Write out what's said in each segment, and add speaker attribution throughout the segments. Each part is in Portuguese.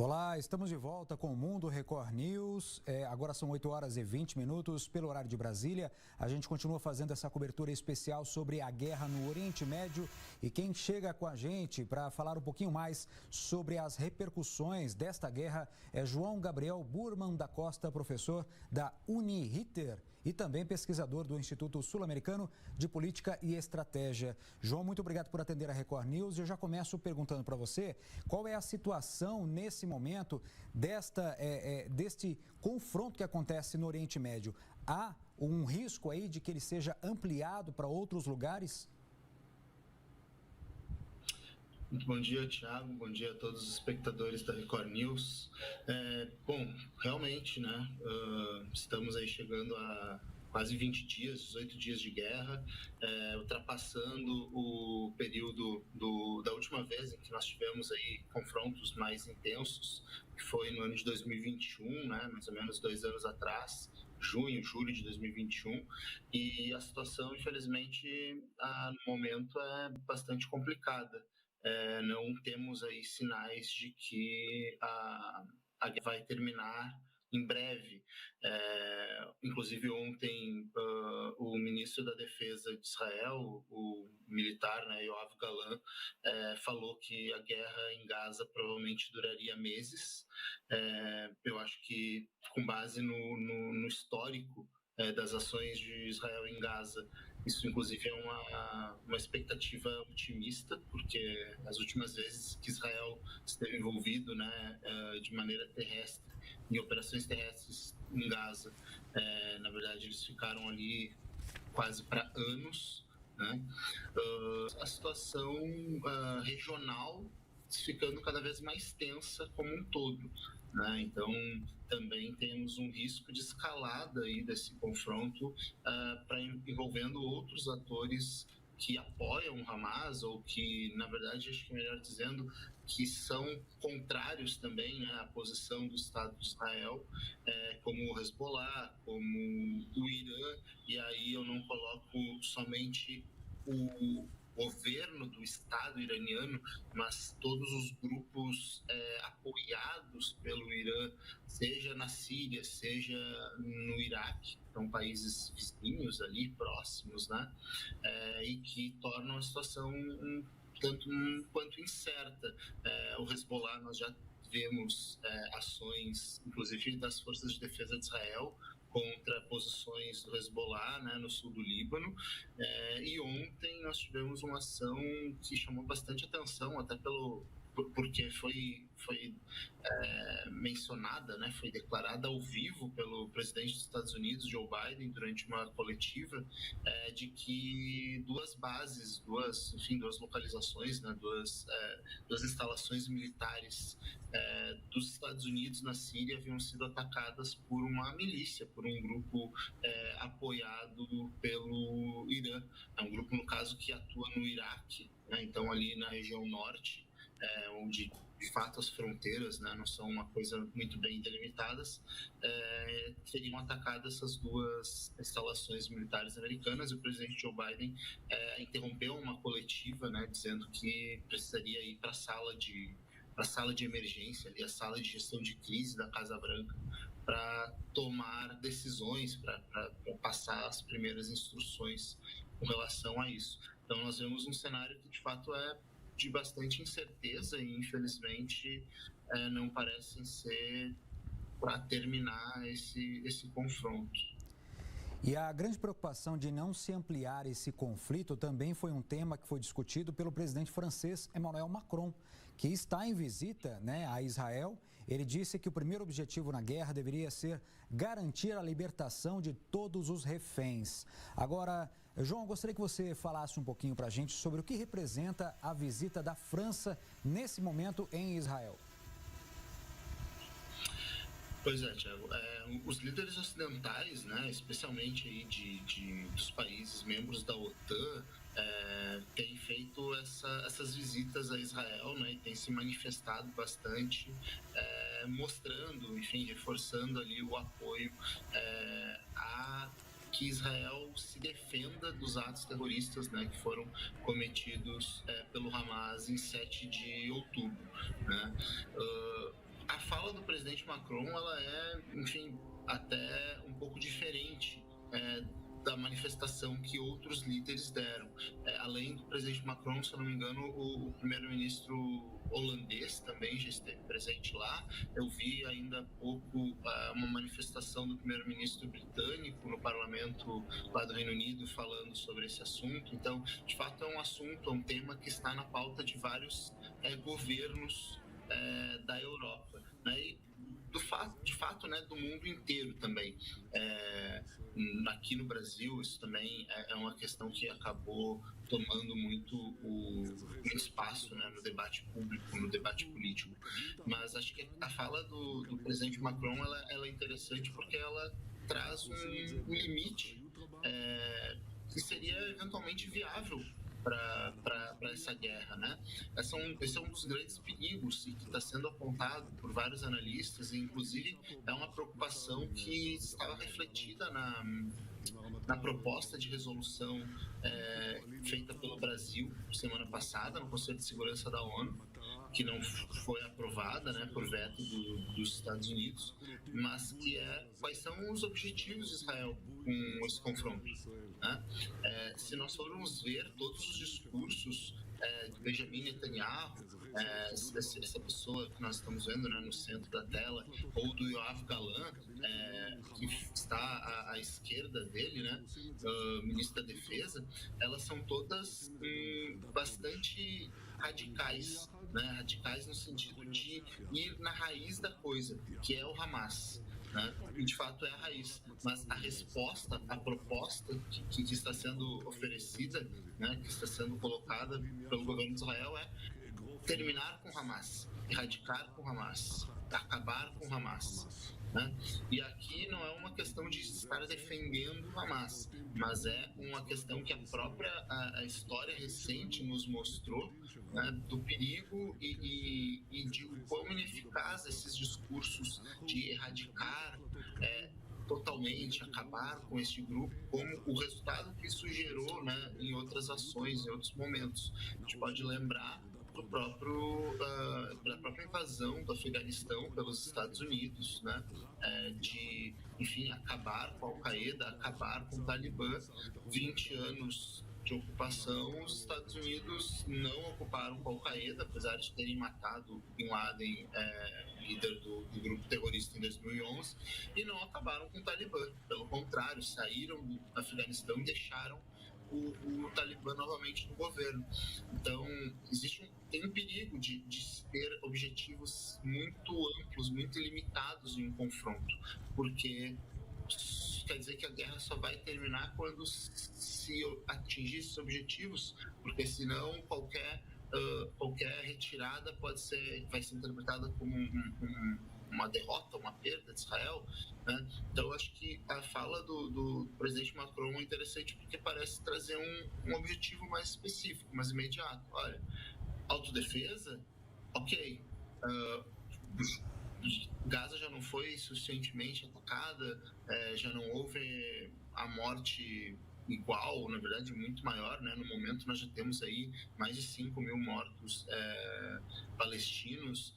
Speaker 1: Olá, estamos de volta com o Mundo Record News. Agora são 8 horas e 20 minutos pelo horário de Brasília. A gente continua fazendo essa cobertura especial sobre a guerra no Oriente Médio. E quem chega com a gente para falar um pouquinho mais sobre as repercussões desta guerra é João Gabriel Burman da Costa, professor da Uniriter e também pesquisador do Instituto Sul-Americano de Política e Estratégia. João, muito obrigado por atender a Record News. Eu já começo perguntando para você qual é a situação nesse momento deste confronto que acontece no Oriente Médio. Há um risco aí de que ele seja ampliado para outros lugares?
Speaker 2: Muito bom dia, Thiago. Bom dia a todos os espectadores da Record News. Bom, realmente, né, estamos aí chegando a quase 20 dias, 18 dias de guerra, ultrapassando o período da última vez em que nós tivemos aí confrontos mais intensos, que foi no ano de 2021, né, mais ou menos 2 anos atrás, julho de 2021, e a situação, infelizmente, no momento é bastante complicada. Não temos aí sinais de que a guerra vai terminar em breve. Inclusive ontem o ministro da Defesa de Israel, o militar, né, Yoav Galan, falou que a guerra em Gaza provavelmente duraria meses. Eu acho que, com base no histórico das ações de Israel em Gaza, isso inclusive é uma expectativa otimista, porque as últimas vezes que Israel esteve envolvido, né, de maneira terrestre, em operações terrestres em Gaza, na verdade eles ficaram ali quase para anos, né? A situação regional ficando cada vez mais tensa como um todo, né? Então também temos um risco de escalada aí desse confronto envolvendo outros atores que apoiam o Hamas, ou que, na verdade, acho que é melhor dizendo, que são contrários também, né, à posição do Estado de Israel, como o Hezbollah, como o Irã, e aí eu não coloco somente o governo do Estado iraniano, mas todos os grupos apoiados pelo Irã, seja na Síria, seja no Iraque, são países vizinhos ali, próximos, né? E que tornam a situação tanto quanto incerta. O Hezbollah, nós já vemos ações, inclusive das forças de defesa de Israel, contra posições do Hezbollah, né, no sul do Líbano, e ontem nós tivemos uma ação que chamou bastante atenção, até porque foi mencionada, né, foi declarada ao vivo pelo presidente dos Estados Unidos, Joe Biden, durante uma coletiva, de que duas bases, duas localizações, né, duas instalações militares dos Estados Unidos na Síria haviam sido atacadas por uma milícia, por um grupo apoiado pelo Irã. É um grupo, no caso, que atua no Iraque, né, então ali na região norte, onde de fato as fronteiras, né, não são uma coisa muito bem delimitadas, seriam atacadas essas duas instalações militares americanas. E o presidente Joe Biden interrompeu uma coletiva, né, dizendo que precisaria ir para a sala de emergência, ali, a sala de gestão de crise da Casa Branca, para tomar decisões, para passar as primeiras instruções com relação a isso. Então nós vemos um cenário que de fato é de bastante incerteza e, infelizmente, não parecem ser para terminar esse confronto.
Speaker 1: E a grande preocupação de não se ampliar esse conflito também foi um tema que foi discutido pelo presidente francês Emmanuel Macron, que está em visita, né, a Israel. Ele disse que o primeiro objetivo na guerra deveria ser garantir a libertação de todos os reféns. Agora, João, eu gostaria que você falasse um pouquinho para a gente sobre o que representa a visita da França nesse momento em Israel.
Speaker 2: Pois é, Thiago. Os líderes ocidentais, né, especialmente aí dos países membros da OTAN, têm feito essas visitas a Israel, né, e têm se manifestado bastante, mostrando, enfim, reforçando ali o apoio a que Israel se defenda dos atos terroristas, né, que foram cometidos pelo Hamas em 7 de outubro. Né? A fala do presidente Macron, ela é, enfim, até um pouco diferente da manifestação que outros líderes deram. Além do presidente Macron, se eu não me engano, o primeiro-ministro holandês também já esteve presente lá. Eu vi ainda há pouco uma manifestação do primeiro-ministro britânico no parlamento lá do Reino Unido falando sobre esse assunto. Então, de fato, é um assunto, é um tema que está na pauta de vários governos da Europa, né? E de fato, né, do mundo inteiro também. Aqui no Brasil, isso também é uma questão que acabou tomando muito o espaço, né, no debate público, no debate político. Mas acho que a fala do presidente Macron ela é interessante porque ela traz um limite que seria eventualmente viável para essa guerra, né? Esse é um dos grandes perigos que está sendo apontado por vários analistas, e inclusive é uma preocupação que estava refletida na proposta de resolução feita pelo Brasil semana passada no Conselho de Segurança da ONU, que não foi aprovada, né, por veto dos Estados Unidos, mas que quais são os objetivos de Israel com esse confronto, né? Se nós formos ver todos os discursos de Benjamin Netanyahu, essa pessoa que nós estamos vendo, né, no centro da tela, ou do Yoav Galan, que está à esquerda dele, né, ministro da Defesa, elas são todas bastante radicais, né, radicais no sentido de ir na raiz da coisa, que é o Hamas. Né? E de fato é a raiz, mas a resposta, a proposta que está sendo oferecida, né, que está sendo colocada pelo governo de Israel é terminar com Hamas, erradicar com Hamas, acabar com Hamas, né? E aqui não é uma questão de estar defendendo Hamas, mas é uma questão que a própria a história recente nos mostrou, né, do perigo e de como ineficaz esses discursos de erradicar totalmente, acabar com este grupo, como o resultado que isso gerou, né, em outras ações, em outros momentos. A gente pode lembrar da própria invasão do Afeganistão pelos Estados Unidos, né? De, enfim, acabar com a Al-Qaeda, acabar com o Talibã. 20 anos de ocupação, os Estados Unidos não ocuparam com a Al-Qaeda, apesar de terem matado Bin Laden, líder do grupo terrorista, em 2011, e não acabaram com o Talibã. Pelo contrário, saíram do Afeganistão e deixaram o Talibã novamente no governo. Então, tem um perigo de ter objetivos muito amplos, muito limitados em um confronto, porque quer dizer que a guerra só vai terminar quando se atingir esses objetivos, porque senão qualquer retirada vai ser interpretada como uma derrota, uma perda de Israel, né? Então, acho que a fala do presidente Macron é interessante porque parece trazer um objetivo mais específico, mais imediato. Olha, autodefesa, ok. Gaza já não foi suficientemente atacada, já não houve a morte igual, na verdade muito maior, né? No momento nós já temos aí mais de 5 mil mortos palestinos,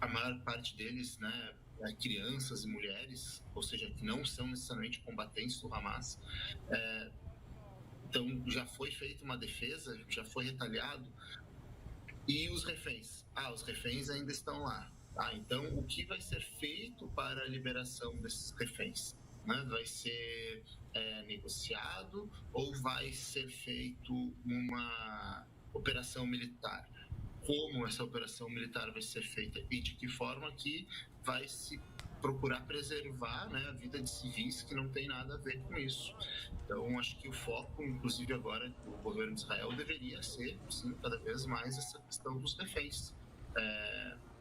Speaker 2: a maior parte deles, né, crianças e mulheres, ou seja, que não são necessariamente combatentes do Hamas. Então já foi feita uma defesa, já foi retaliado. E os reféns? Os reféns ainda estão lá. Então, o que vai ser feito para a liberação desses reféns? Né? Vai ser negociado ou vai ser feito uma operação militar? Como essa operação militar vai ser feita e de que forma que vai se procurar preservar, né, a vida de civis que não tem nada a ver com isso. Então, acho que o foco, inclusive agora, do governo de Israel deveria ser, sim, cada vez mais essa questão dos reféns.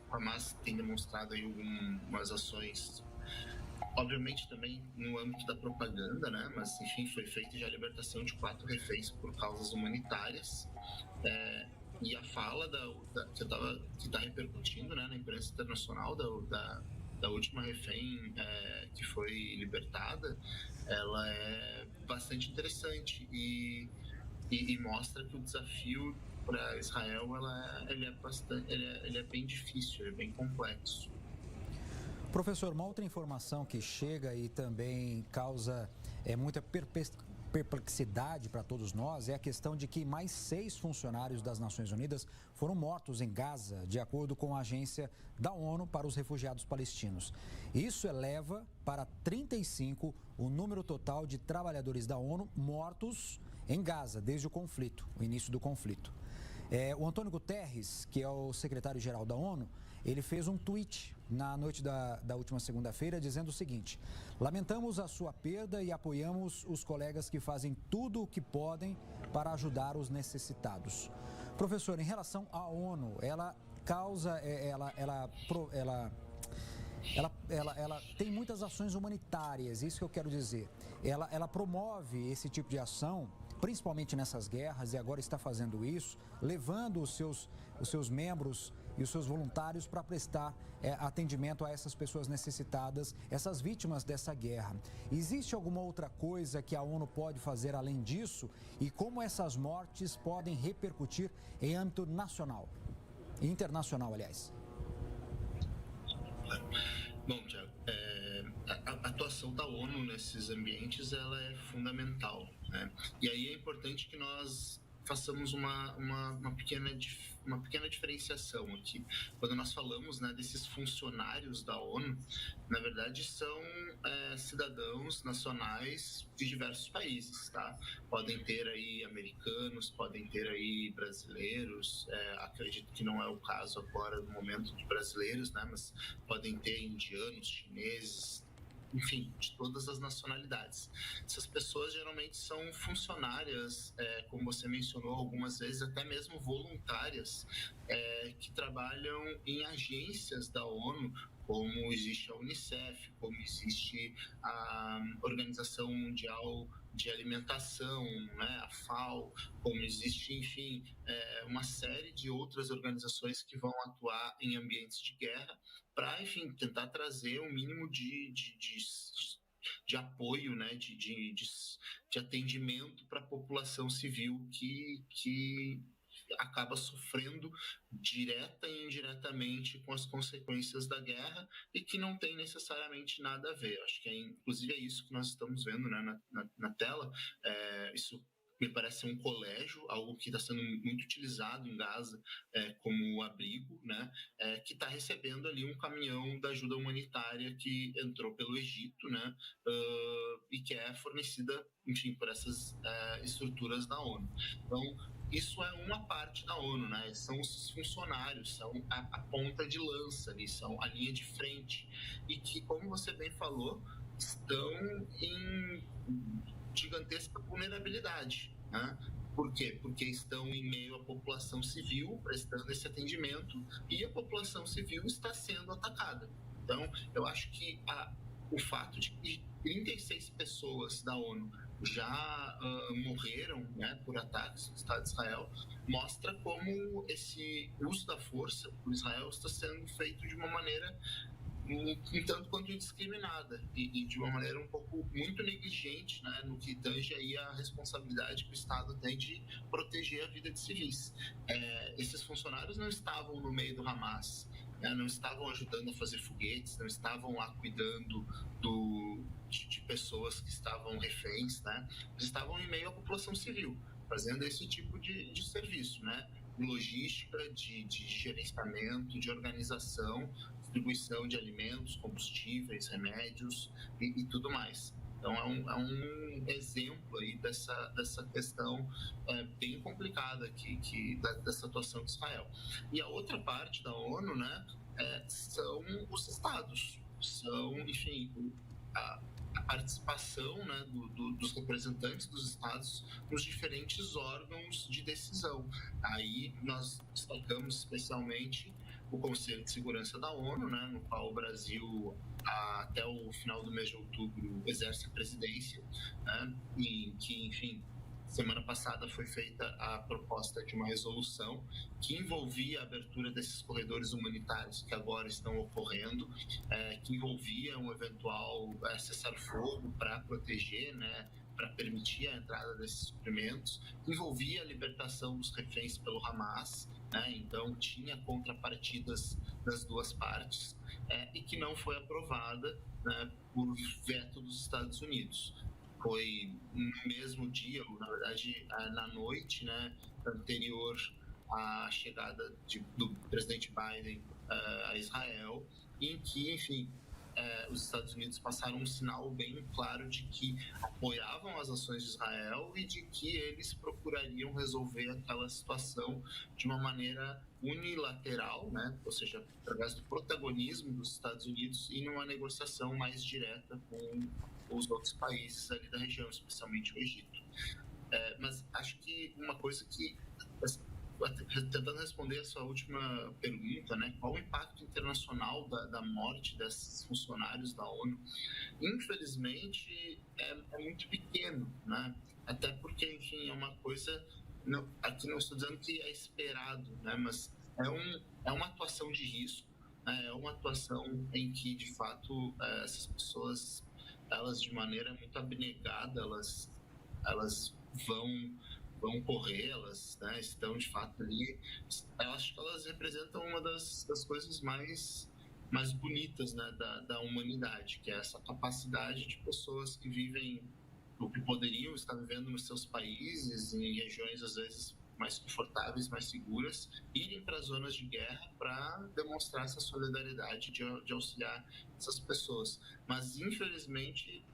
Speaker 2: O Hamas tem demonstrado aí algumas ações, obviamente também no âmbito da propaganda, né, mas, enfim, foi feita já a libertação de 4 reféns por causas humanitárias. E a fala que está repercutindo, né, na imprensa internacional da última refém que foi libertada, ela é bastante interessante e mostra que o desafio para Israel ele é bem difícil, ele é bem complexo.
Speaker 1: Professor, uma outra informação que chega e também causa muita perplexidade para todos nós é a questão de que mais 6 funcionários das Nações Unidas foram mortos em Gaza, de acordo com a agência da ONU para os refugiados palestinos. Isso eleva para 35 o número total de trabalhadores da ONU mortos em Gaza desde o início do conflito. O Antônio Guterres, que é o secretário-geral da ONU, ele fez um tweet na noite da última segunda-feira dizendo o seguinte: lamentamos a sua perda e apoiamos os colegas que fazem tudo o que podem para ajudar os necessitados. Professor, em relação à ONU, ela causa, ela tem muitas ações humanitárias, isso que eu quero dizer. Ela promove esse tipo de ação, principalmente nessas guerras, e agora está fazendo isso, levando os seus membros e os seus voluntários para prestar atendimento a essas pessoas necessitadas, essas vítimas dessa guerra. Existe alguma outra coisa que a ONU pode fazer além disso? E como essas mortes podem repercutir em âmbito nacional e internacional, aliás?
Speaker 2: Bom, Tiago, a atuação da ONU nesses ambientes ela é fundamental, né? E aí é importante que nós façamos uma pequena diferenciação aqui. Quando nós falamos, né, desses funcionários da ONU, na verdade são cidadãos nacionais de diversos países, tá? Podem ter aí americanos, podem ter aí brasileiros, acredito que não é o caso agora no momento de brasileiros, né, mas podem ter indianos, chineses, enfim, de todas as nacionalidades. Essas pessoas geralmente são funcionárias, como você mencionou algumas vezes, até mesmo voluntárias, que trabalham em agências da ONU, como existe a Unicef, como existe a Organização Mundial de Alimentação, né, a FAO, como existe, enfim, uma série de outras organizações que vão atuar em ambientes de guerra para, enfim, tentar trazer um mínimo de apoio, né, de atendimento para a população civil que acaba sofrendo direta e indiretamente com as consequências da guerra e que não tem necessariamente nada a ver. Acho que inclusive é isso que nós estamos vendo, né, na tela. Isso me parece ser um colégio, algo que está sendo muito utilizado em Gaza como abrigo, né, que está recebendo ali um caminhão da ajuda humanitária que entrou pelo Egito, né, e que é fornecida, enfim, por essas estruturas da ONU. Então, isso é uma parte da ONU, né? São os funcionários, são a ponta de lança ali, são a linha de frente e que, como você bem falou, estão em gigantesca vulnerabilidade, né? Por quê? Porque estão em meio à população civil prestando esse atendimento e a população civil está sendo atacada. Então, eu acho que o fato de que 36 pessoas da ONU já morreram, né, por ataques no Estado de Israel, mostra como esse uso da força por Israel está sendo feito de uma maneira um tanto quanto indiscriminada e de uma maneira um pouco muito negligente, né, no que tange aí a responsabilidade que o Estado tem de proteger a vida de civis. Esses funcionários não estavam no meio do Hamas, não estavam ajudando a fazer foguetes, não estavam lá cuidando de pessoas que estavam reféns, né? Eles estavam em meio à população civil, fazendo esse tipo de serviço, né? Logística, de gerenciamento, de organização, distribuição de alimentos, combustíveis, remédios e tudo mais. Então, é um exemplo aí dessa questão bem complicada aqui, dessa atuação de Israel. E a outra parte da ONU, né, são os estados, são, enfim, a participação, né, dos representantes dos estados nos diferentes órgãos de decisão. Aí nós destacamos especialmente o Conselho de Segurança da ONU, né, no qual o Brasil, até o final do mês de outubro, exerce a presidência, né, e que, enfim, semana passada foi feita a proposta de uma resolução que envolvia a abertura desses corredores humanitários que agora estão ocorrendo, que envolvia um eventual cessar-fogo para proteger, né, para permitir a entrada desses suprimentos, envolvia a libertação dos reféns pelo Hamas, né? Então tinha contrapartidas das duas partes, e que não foi aprovada, né, por veto dos Estados Unidos. Foi no mesmo dia, ou na verdade na noite, né, anterior à chegada do presidente Biden a Israel, em que, enfim, os Estados Unidos passaram um sinal bem claro de que apoiavam as ações de Israel e de que eles procurariam resolver aquela situação de uma maneira unilateral, né? Ou seja, através do protagonismo dos Estados Unidos e numa negociação mais direta com os outros países ali da região, especialmente o Egito. Mas acho que uma coisa que, tentando responder a sua última pergunta, né, qual o impacto internacional da morte desses funcionários da ONU, infelizmente é muito pequeno, né? Até porque, enfim, é uma coisa, aqui não estou dizendo que é esperado, né, mas é uma atuação de risco, né? É uma atuação em que, de fato, essas pessoas, elas de maneira muito abnegada, elas vão correr, elas, né, estão de fato ali. Eu acho que elas representam uma das coisas mais bonitas, né, da humanidade, que é essa capacidade de pessoas que vivem, ou que poderiam estar vivendo nos seus países, em regiões às vezes mais confortáveis, mais seguras, irem para zonas de guerra para demonstrar essa solidariedade de auxiliar essas pessoas. Mas, infelizmente,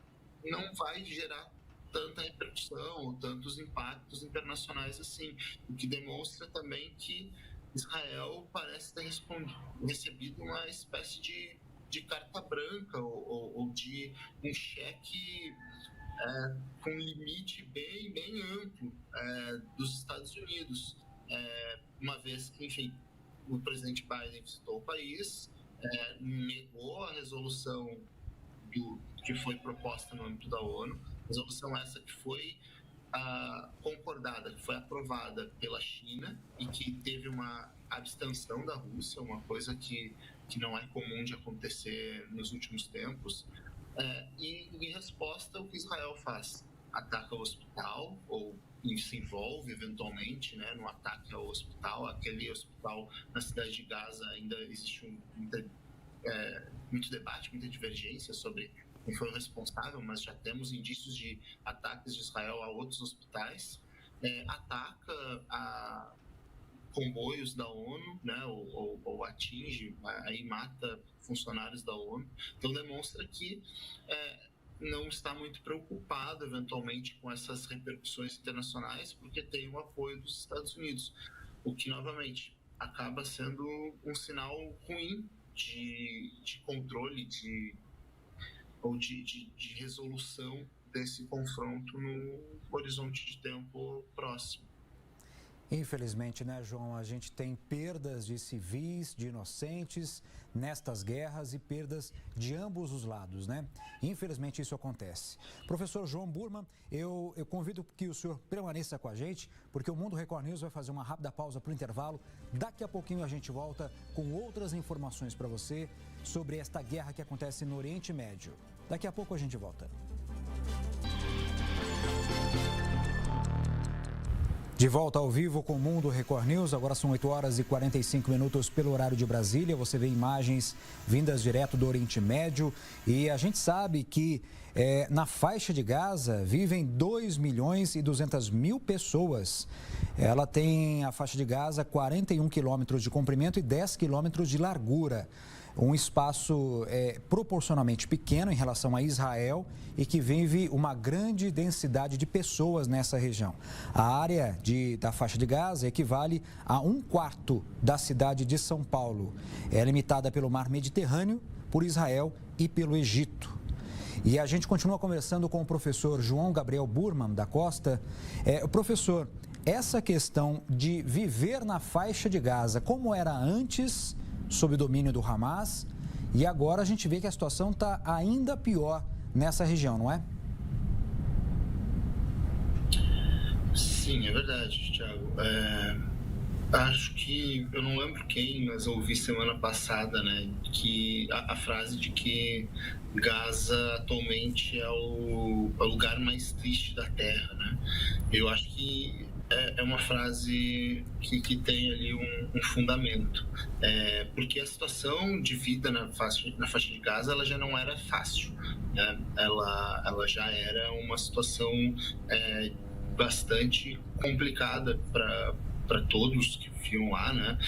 Speaker 2: não vai gerar tanta repercussão ou tantos impactos internacionais assim, o que demonstra também que Israel parece ter recebido uma espécie de carta branca ou de um cheque com um limite bem amplo dos Estados Unidos, uma vez que, enfim, o presidente Biden visitou o país, negou a resolução que foi proposta no âmbito da ONU, resolução essa que foi concordada, que foi aprovada pela China e que teve uma abstenção da Rússia, uma coisa que não é comum de acontecer nos últimos tempos. E em resposta, o que Israel faz? Ataca o hospital, ou se envolve eventualmente, né, no ataque ao hospital. Aquele hospital na cidade de Gaza ainda existe muito debate, muita divergência sobre quem foi o responsável, mas já temos indícios de ataques de Israel a outros hospitais. Ataca a comboios da ONU, né, ou atinge, aí mata funcionários da ONU. Então demonstra que não está muito preocupado eventualmente com essas repercussões internacionais, porque tem o apoio dos Estados Unidos, o que novamente acaba sendo um sinal ruim de controle ou de resolução desse confronto no horizonte de tempo próximo.
Speaker 1: Infelizmente, né, João, a gente tem perdas de civis, de inocentes nestas guerras e perdas de ambos os lados, né? Infelizmente isso acontece. Professor João Burman, eu convido que o senhor permaneça com a gente, porque o Mundo Record News vai fazer uma rápida pausa para o intervalo. Daqui a pouquinho a gente volta com outras informações para você sobre esta guerra que acontece no Oriente Médio. Daqui a pouco a gente volta. De volta ao vivo com o Mundo Record News, agora são 8 horas e 45 minutos pelo horário de Brasília. Você vê imagens vindas direto do Oriente Médio e a gente sabe que na faixa de Gaza vivem 2.200.000 pessoas. Ela tem, a faixa de Gaza, 41 quilômetros de comprimento e 10 quilômetros de largura. Um espaço proporcionalmente pequeno em relação a Israel e que vive uma grande densidade de pessoas nessa região. A área da faixa de Gaza equivale a 1/4 da cidade de São Paulo. É limitada pelo mar Mediterrâneo, por Israel e pelo Egito. E a gente continua conversando com o professor João Gabriel Burman da Costa. Professor, essa questão de viver na faixa de Gaza, como era antes, sob o domínio do Hamas, e agora a gente vê que a situação está ainda pior nessa região, não é?
Speaker 2: Sim, é verdade, Thiago. Acho que, eu não lembro quem, mas eu ouvi semana passada, né, que a frase de que Gaza atualmente é o lugar mais triste da Terra, né? Eu acho que é uma frase que tem ali um fundamento, porque a situação de vida na faixa de Gaza ela já não era fácil, né? Ela já era uma situação bastante complicada para todos que viviam lá, né?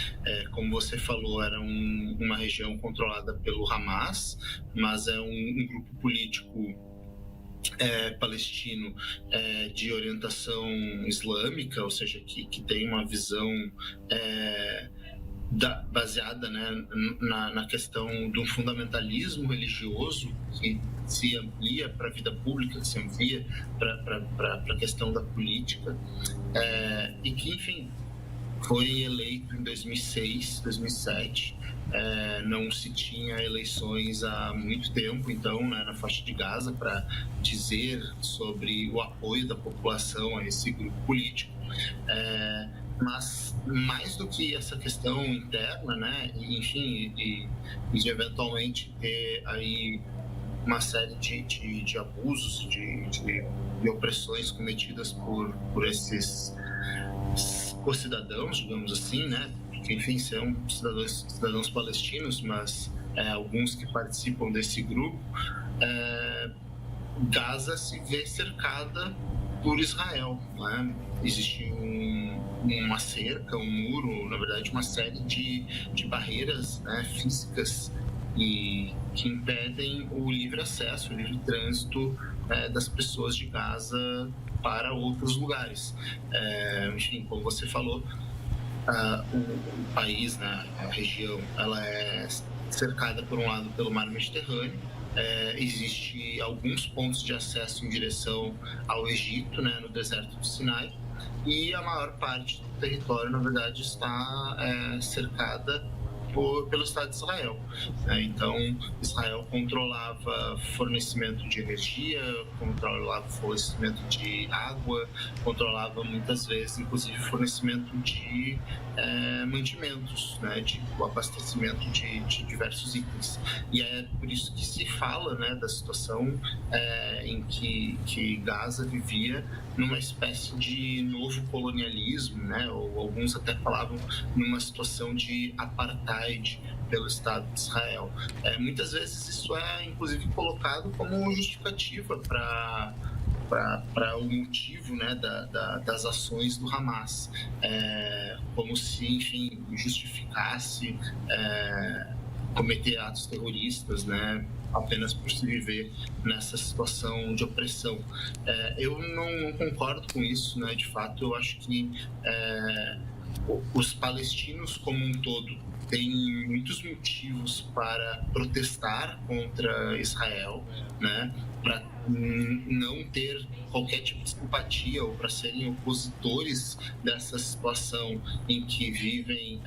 Speaker 2: Como você falou, era uma região controlada pelo Hamas, mas é um grupo político palestino de orientação islâmica, ou seja, que tem uma visão baseada, né, na questão do fundamentalismo religioso que se amplia para a vida pública, que se amplia para a questão da política, e que, enfim, foi eleito em 2006, 2007, não se tinha eleições há muito tempo, então, né, na faixa de Gaza, para dizer sobre o apoio da população a esse grupo político. Mas mais do que essa questão interna, né, e, enfim, de eventualmente ter aí uma série de abusos, de opressões cometidas por esses co-cidadãos, digamos assim, né, que, enfim, são cidadãos palestinos, mas alguns que participam desse grupo, Gaza se vê cercada por Israel, né? Existe uma cerca, um muro, na verdade, uma série de barreiras, né, físicas e que impedem o livre acesso, o livre trânsito das pessoas de Gaza para outros lugares. Enfim, como você falou, o país, né, a região, ela é cercada por um lado pelo Mar Mediterrâneo. Existe alguns pontos de acesso em direção ao Egito, né, no deserto do Sinai, e a maior parte do território, na verdade, está cercada pelo Estado de Israel. Então, Israel controlava fornecimento de energia, controlava fornecimento de água, controlava muitas vezes, inclusive, fornecimento de mantimentos, né, de abastecimento de diversos itens. E é por isso que se fala, né, da situação em que Gaza vivia numa espécie de novo colonialismo, né, ou alguns até falavam numa situação de apartheid pelo Estado de Israel. Muitas vezes isso é, inclusive, colocado como justificativa para o motivo, né, das ações do Hamas, como se, enfim, justificasse cometer atos terroristas, né, apenas por se viver nessa situação de opressão. Eu não concordo com isso, né? De fato, eu acho que os palestinos como um todo têm muitos motivos para protestar contra Israel, né? Para não ter qualquer tipo de simpatia ou para serem opositores dessa situação em que vivem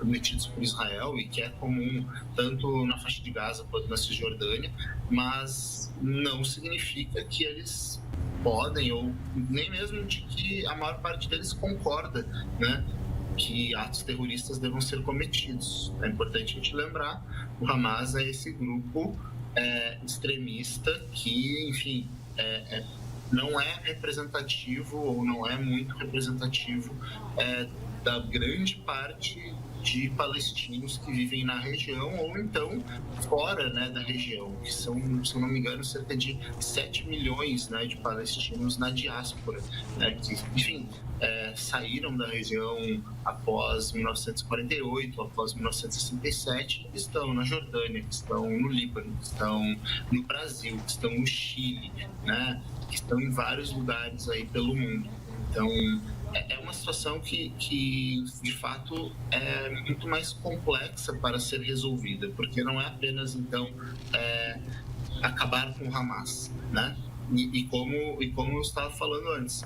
Speaker 2: metidos por Israel e que é comum tanto na faixa de Gaza quanto na Cisjordânia, mas não significa que eles podem ou nem mesmo de que a maior parte deles concorda, né, que atos terroristas devam ser cometidos. É importante a gente lembrar, o Hamas é esse grupo extremista que, enfim, não é representativo ou não é muito representativo da grande parte de palestinos que vivem na região ou então fora, né, da região, que são, se eu não me engano, cerca de 7 milhões, né, de palestinos na diáspora, né, que, enfim, saíram da região após 1948, após 1967, estão na Jordânia, estão no Líbano, estão no Brasil, estão no Chile, né, estão em vários lugares aí pelo mundo. Então, é uma situação que, de fato, é muito mais complexa para ser resolvida, porque não é apenas, então, acabar com o Hamas, né? E como eu estava falando antes,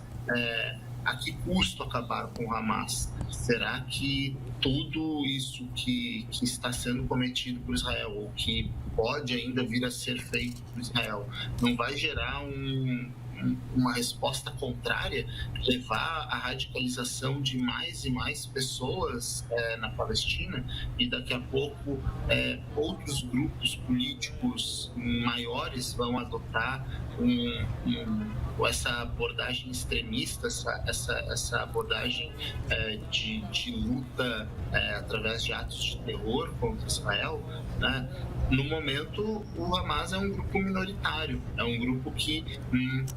Speaker 2: a que custo acabar com o Hamas? Será que tudo isso que está sendo cometido por Israel, ou que pode ainda vir a ser feito por Israel, não vai gerar uma resposta contrária, levar a radicalização de mais e mais pessoas na Palestina, e daqui a pouco outros grupos políticos maiores vão adotar essa abordagem extremista, essa abordagem de luta através de atos de terror contra Israel, né? No momento, o Hamas é um grupo minoritário, é um grupo que,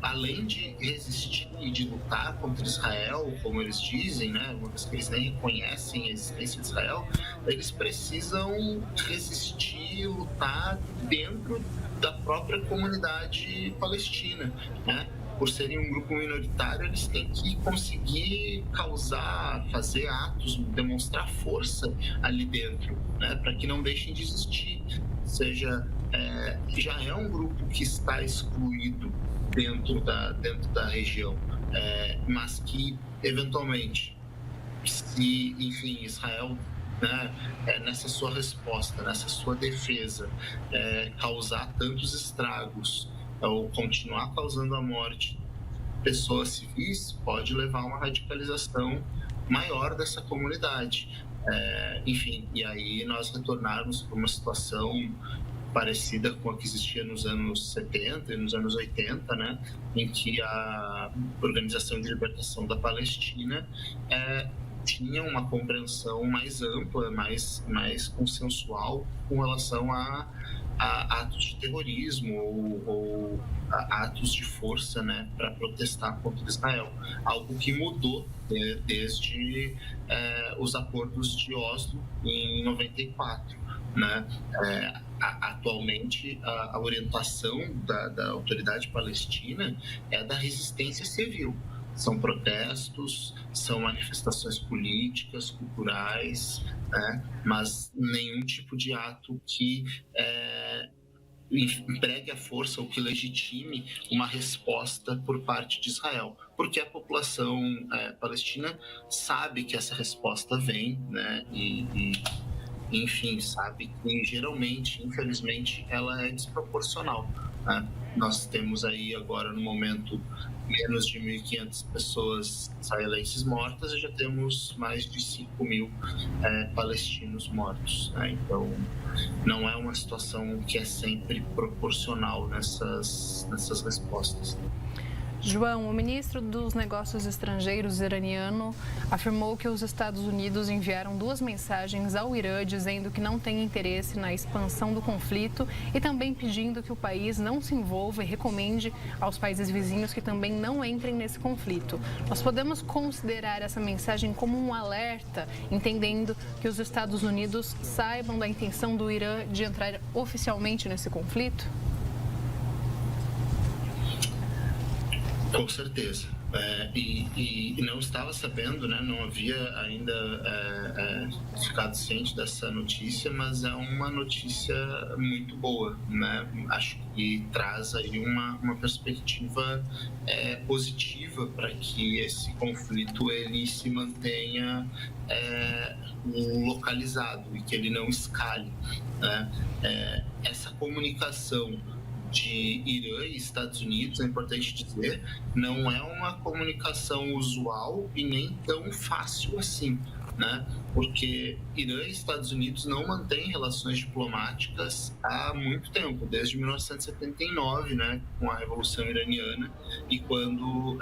Speaker 2: além de resistir e de lutar contra Israel, como eles dizem, né, uma vez que eles nem reconhecem a existência de Israel, eles precisam resistir e lutar dentro da própria comunidade palestina, né? Por serem um grupo minoritário, eles têm que conseguir causar, fazer atos, demonstrar força ali dentro, né, para que não deixem de existir. Ou seja, já é um grupo que está excluído dentro da região, mas que, eventualmente, se, enfim, Israel, né, nessa sua resposta, nessa sua defesa, causar tantos estragos ou continuar causando a morte de pessoas civis, pode levar a uma radicalização maior dessa comunidade. Enfim, e aí nós retornarmos para uma situação parecida com a que existia nos anos 70 e nos anos 80, né, em que a Organização de Libertação da Palestina tinha uma compreensão mais ampla, mais consensual com relação a atos de terrorismo ou a atos de força, né, para protestar contra Israel. Algo que mudou desde os acordos de Oslo em 94. Né? Atualmente, a orientação da autoridade palestina é da resistência civil. São protestos, são manifestações políticas, culturais, né? Mas nenhum tipo de ato que empregue a força ou que legitime uma resposta por parte de Israel. Porque a população palestina sabe que essa resposta vem, né? Enfim, sabe que geralmente, infelizmente, ela é desproporcional, né? Nós temos aí agora, no momento, menos de 1.500 pessoas israelenses mortas e já temos mais de 5.000 palestinos mortos, né? Então, não é uma situação que é sempre proporcional nessas respostas.
Speaker 3: João, o ministro dos Negócios Estrangeiros iraniano afirmou que os Estados Unidos enviaram 2 mensagens ao Irã dizendo que não tem interesse na expansão do conflito e também pedindo que o país não se envolva e recomende aos países vizinhos que também não entrem nesse conflito. Nós podemos considerar essa mensagem como um alerta, entendendo que os Estados Unidos saibam da intenção do Irã de entrar oficialmente nesse conflito?
Speaker 2: Com certeza. E não estava sabendo, né? Não havia ainda ficado ciente dessa notícia, mas é uma notícia muito boa, né? Acho que traz aí uma perspectiva positiva para que esse conflito ele se mantenha localizado e que ele não escale, né? Essa comunicação de Irã e Estados Unidos, é importante dizer, não é uma comunicação usual e nem tão fácil assim, né? Porque Irã e Estados Unidos não mantêm relações diplomáticas há muito tempo, desde 1979, né, com a Revolução Iraniana e quando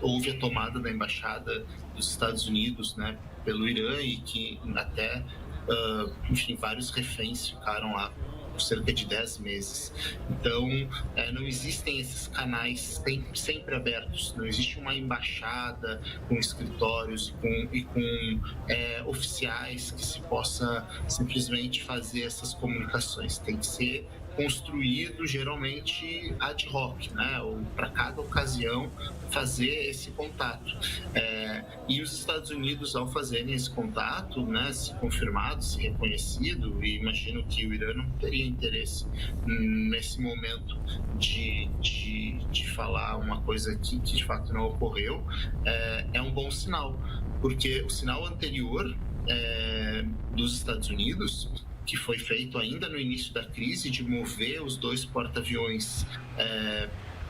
Speaker 2: houve a tomada da embaixada dos Estados Unidos, né, pelo Irã e que até, enfim, vários reféns ficaram lá cerca de 10 meses. Então, não existem esses canais sempre abertos, não existe uma embaixada com escritórios e com oficiais que se possa simplesmente fazer essas comunicações. Tem que ser construído geralmente ad hoc, né? Ou para cada ocasião fazer esse contato. E os Estados Unidos, ao fazerem esse contato, né, se confirmado, se reconhecido, e imagino que o Irã não teria interesse nesse momento de falar uma coisa que de fato não ocorreu, é um bom sinal, porque o sinal anterior dos Estados Unidos, que foi feito ainda no início da crise, de mover os 2 porta-aviões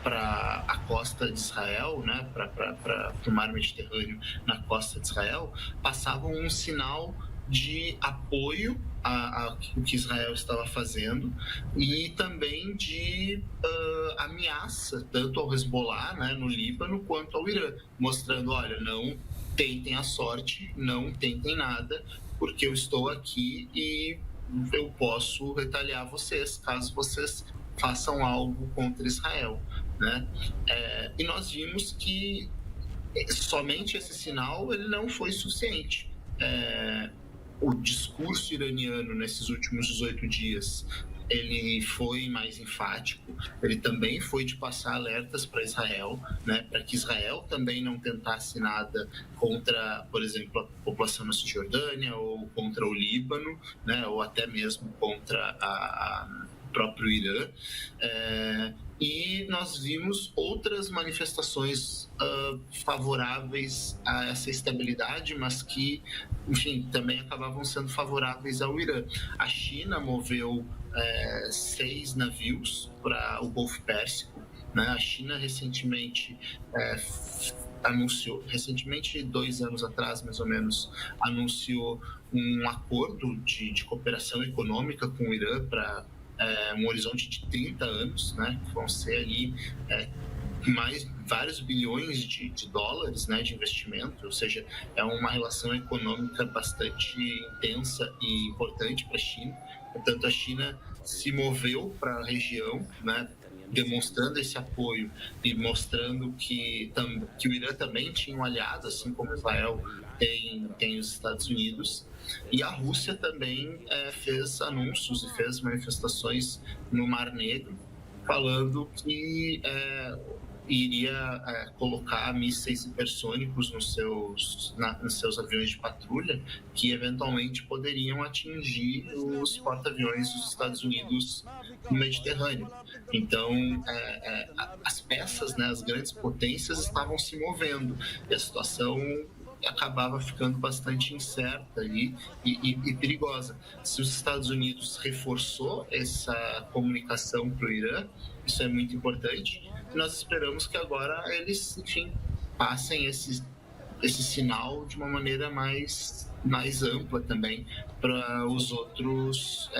Speaker 2: para a costa de Israel, né, para o mar Mediterrâneo na costa de Israel, passavam um sinal de apoio ao que Israel estava fazendo e também de ameaça tanto ao Hezbollah, né, no Líbano, quanto ao Irã, mostrando, olha, não tentem a sorte, não tentem nada, porque eu estou aqui e eu posso retaliar vocês, caso vocês façam algo contra Israel, né? E nós vimos que somente esse sinal ele não foi suficiente. O discurso iraniano nesses últimos 18 dias ele foi mais enfático, ele também foi de passar alertas para Israel, né, para que Israel também não tentasse nada contra, por exemplo, a população na Cisjordânia ou contra o Líbano, né, ou até mesmo contra o próprio Irã. E nós vimos outras manifestações favoráveis a essa estabilidade, mas que, enfim, também acabavam sendo favoráveis ao Irã. A China moveu 6 navios para o Golfo Pérsico, né? A China recentemente anunciou, 2 anos atrás, mais ou menos, anunciou um acordo de cooperação econômica com o Irã para um horizonte de 30 anos, né, que vão ser ali mais vários bilhões de dólares, né, de investimento, ou seja, é uma relação econômica bastante intensa e importante para a China. Portanto, a China se moveu para a região, né, demonstrando esse apoio e mostrando que o Irã também tinha um aliado, assim como Israel tem os Estados Unidos. E a Rússia também fez anúncios e fez manifestações no Mar Negro, falando que iria colocar mísseis hipersônicos nos seus aviões de patrulha, que eventualmente poderiam atingir os porta-aviões dos Estados Unidos no Mediterrâneo. Então, as peças, né, as grandes potências estavam se movendo e a situação acabava ficando bastante incerta e perigosa. Se os Estados Unidos reforçou essa comunicação para o Irã, isso é muito importante. Nós esperamos que agora eles, enfim, passem esse sinal de uma maneira mais ampla também para os outros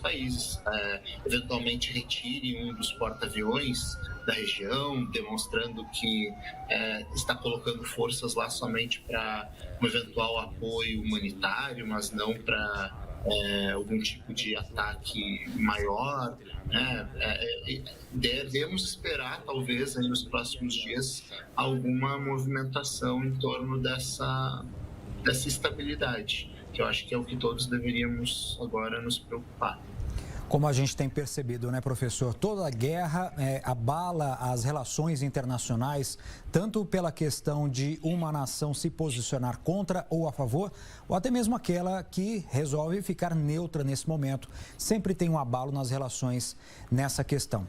Speaker 2: países. Eventualmente retirem um dos porta-aviões da região, demonstrando que está colocando forças lá somente para um eventual apoio humanitário, mas não para algum tipo de ataque maior. Devemos esperar, talvez, aí nos próximos dias, alguma movimentação em torno dessa estabilidade, que eu acho que é o que todos deveríamos agora nos preocupar.
Speaker 1: Como a gente tem percebido, né, professor? Toda a guerra abala as relações internacionais, tanto pela questão de uma nação se posicionar contra ou a favor, ou até mesmo aquela que resolve ficar neutra nesse momento. Sempre tem um abalo nas relações nessa questão.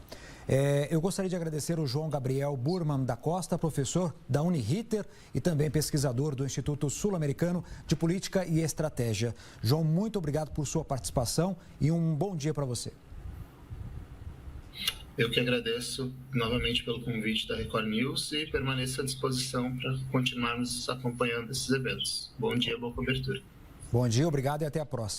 Speaker 1: Eu gostaria de agradecer o João Gabriel Burman da Costa, professor da Uniriter e também pesquisador do Instituto Sul-Americano de Política e Estratégia. João, muito obrigado por sua participação e um bom dia para você.
Speaker 2: Eu que agradeço novamente pelo convite da Record News e permaneço à disposição para continuarmos acompanhando esses eventos. Bom dia, boa cobertura.
Speaker 1: Bom dia, obrigado e até a próxima.